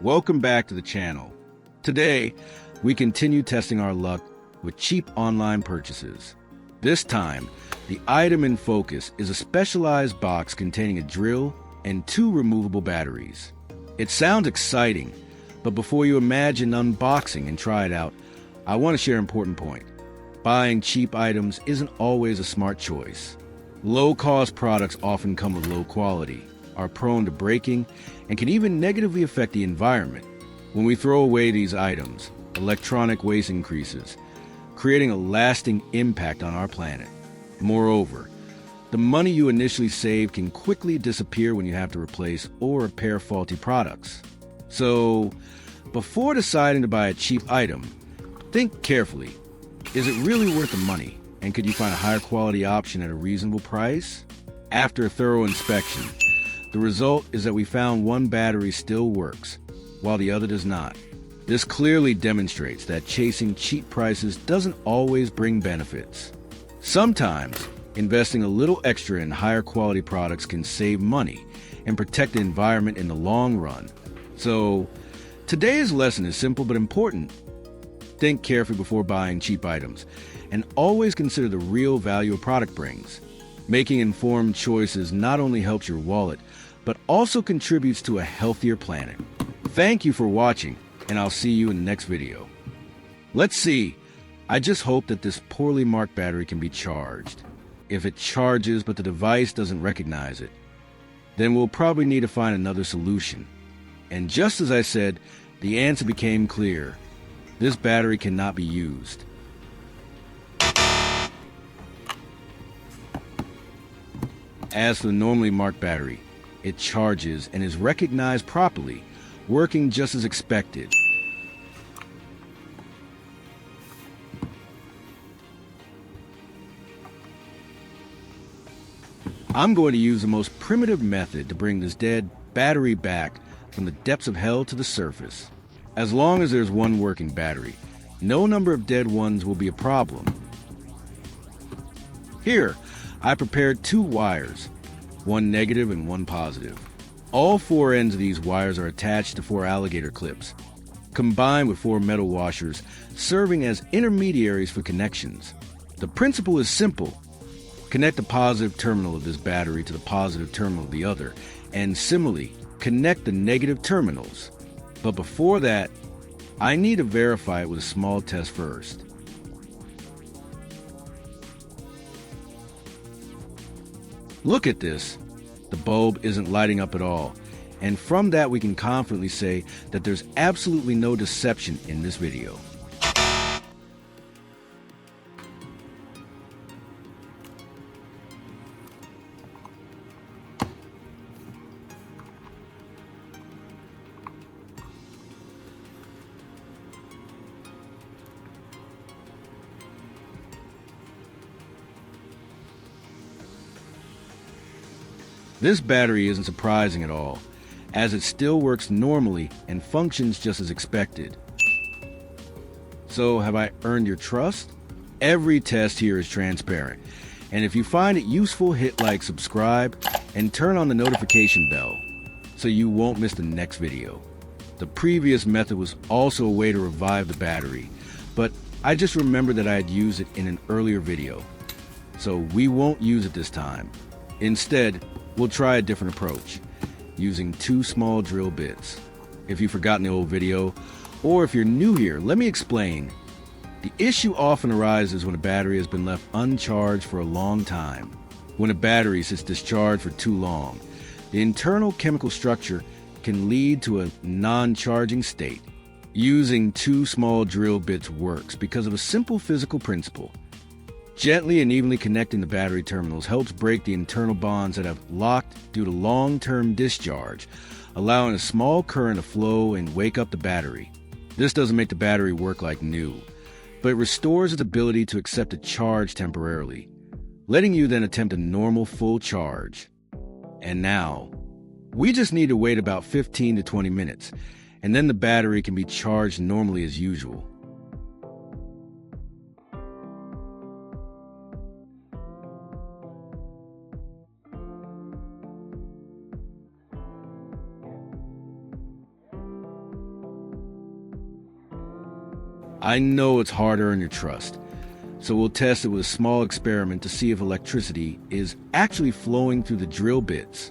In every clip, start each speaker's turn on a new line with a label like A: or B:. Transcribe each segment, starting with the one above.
A: Welcome back to the channel. Today, we continue testing our luck with cheap online purchases. This time, the item in focus is a specialized box containing a drill and 2 removable batteries. It sounds exciting, but before you imagine unboxing and try it out, I want to share an important point. Buying cheap items isn't always a smart choice. Low-cost products often come with low quality, are prone to breaking, and can even negatively affect the environment. When we throw away these items, electronic waste increases, creating a lasting impact on our planet. Moreover, the money you initially save can quickly disappear when you have to replace or repair faulty products. So, before deciding to buy a cheap item, think carefully. Is it really worth the money? And could you find a higher quality option at a reasonable price? After a thorough inspection, the result is that we found one battery still works, while the other does not. This clearly demonstrates that chasing cheap prices doesn't always bring benefits. Sometimes, investing a little extra in higher quality products can save money and protect the environment in the long run. So, today's lesson is simple but important. Think carefully before buying cheap items, and always consider the real value a product brings. Making informed choices not only helps your wallet, but also contributes to a healthier planet. Thank you for watching, and I'll see you in the next video. Let's see. I just hope that this poorly marked battery can be charged. If it charges but the device doesn't recognize it, then we'll probably need to find another solution. And just as I said, the answer became clear. This battery cannot be used. As for the normally marked battery, it charges and is recognized properly, working just as expected. I'm going to use the most primitive method to bring this dead battery back from the depths of hell to the surface. As long as there's one working battery, no number of dead ones will be a problem. Here, I prepared 2 wires, one negative and one positive. All 4 ends of these wires are attached to 4 alligator clips, combined with 4 metal washers, serving as intermediaries for connections. The principle is simple. Connect the positive terminal of this battery to the positive terminal of the other, and similarly, connect the negative terminals. But before that, I need to verify it with a small test first. Look at this. The bulb isn't lighting up at all. And from that we can confidently say that there's absolutely no deception in this video. This battery isn't surprising at all, as it still works normally and functions just as expected. So, have I earned your trust? Every test here is transparent, and if you find it useful, hit like, subscribe, and turn on the notification bell so you won't miss the next video. The previous method was also a way to revive the battery, but I just remembered that I had used it in an earlier video, so we won't use it this time. Instead, we'll try a different approach, using 2 small drill bits. If you've forgotten the old video, or if you're new here, let me explain. The issue often arises when a battery has been left uncharged for a long time. When a battery sits discharged for too long, the internal chemical structure can lead to a non-charging state. Using 2 small drill bits works because of a simple physical principle. Gently and evenly connecting the battery terminals helps break the internal bonds that have locked due to long-term discharge, allowing a small current to flow and wake up the battery. This doesn't make the battery work like new, but it restores its ability to accept a charge temporarily, letting you then attempt a normal full charge. And now, we just need to wait about 15 to 20 minutes, and then the battery can be charged normally as usual. I know it's hard to earn your trust, so we'll test it with a small experiment to see if electricity is actually flowing through the drill bits.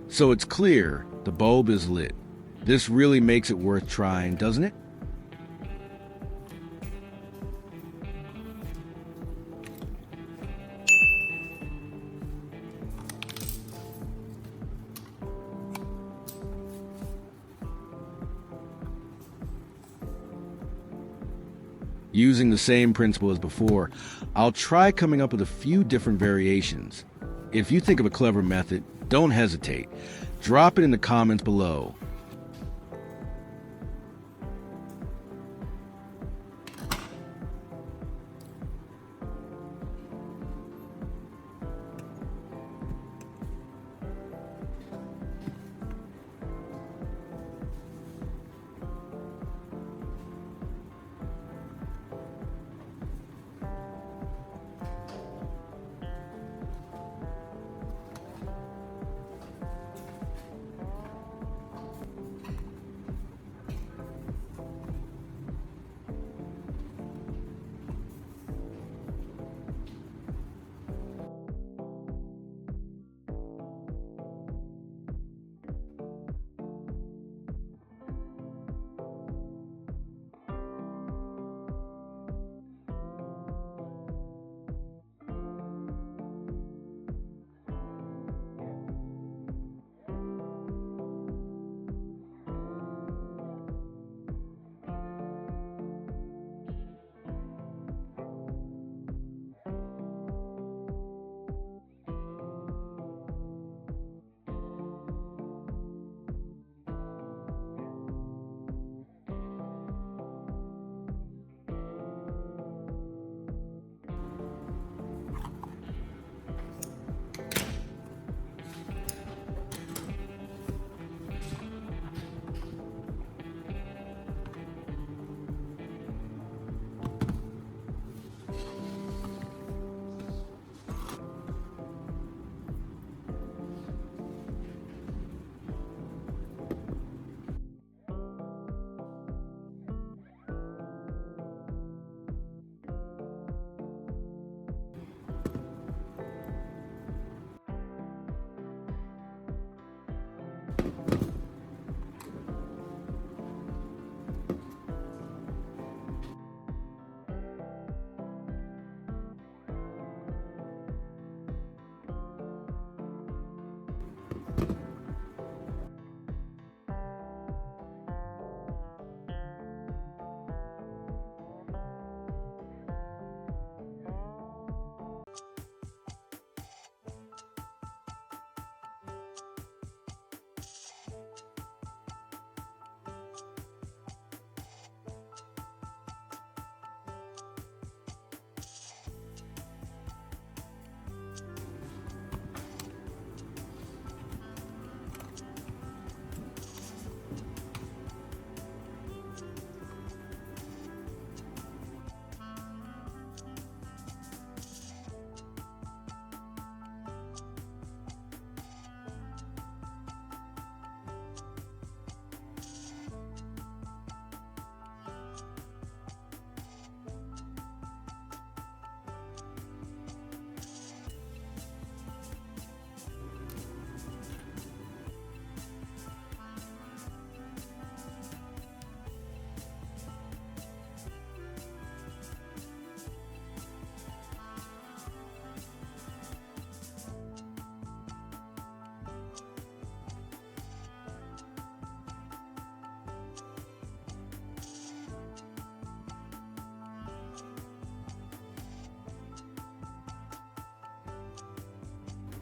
A: So it's clear the bulb is lit. This really makes it worth trying, doesn't it? Using the same principle as before, I'll try coming up with a few different variations. If you think of a clever method, don't hesitate. Drop it in the comments below.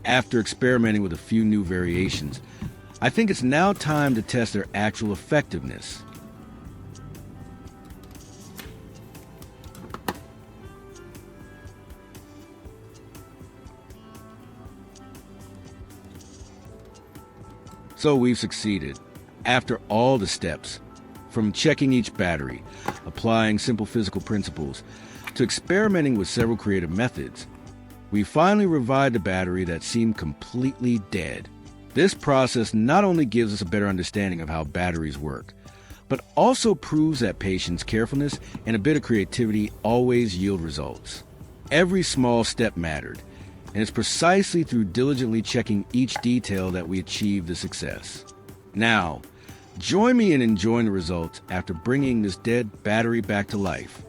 A: After experimenting with a few new variations, I think it's now time to test their actual effectiveness. So we've succeeded. After all the steps, from checking each battery, applying simple physical principles, to experimenting with several creative methods, We finally revived a battery that seemed completely dead. This process not only gives us a better understanding of how batteries work, but also proves that patience, carefulness, and a bit of creativity always yield results. Every small step mattered, and it's precisely through diligently checking each detail that we achieve the success. Now, join me in enjoying the results after bringing this dead battery back to life.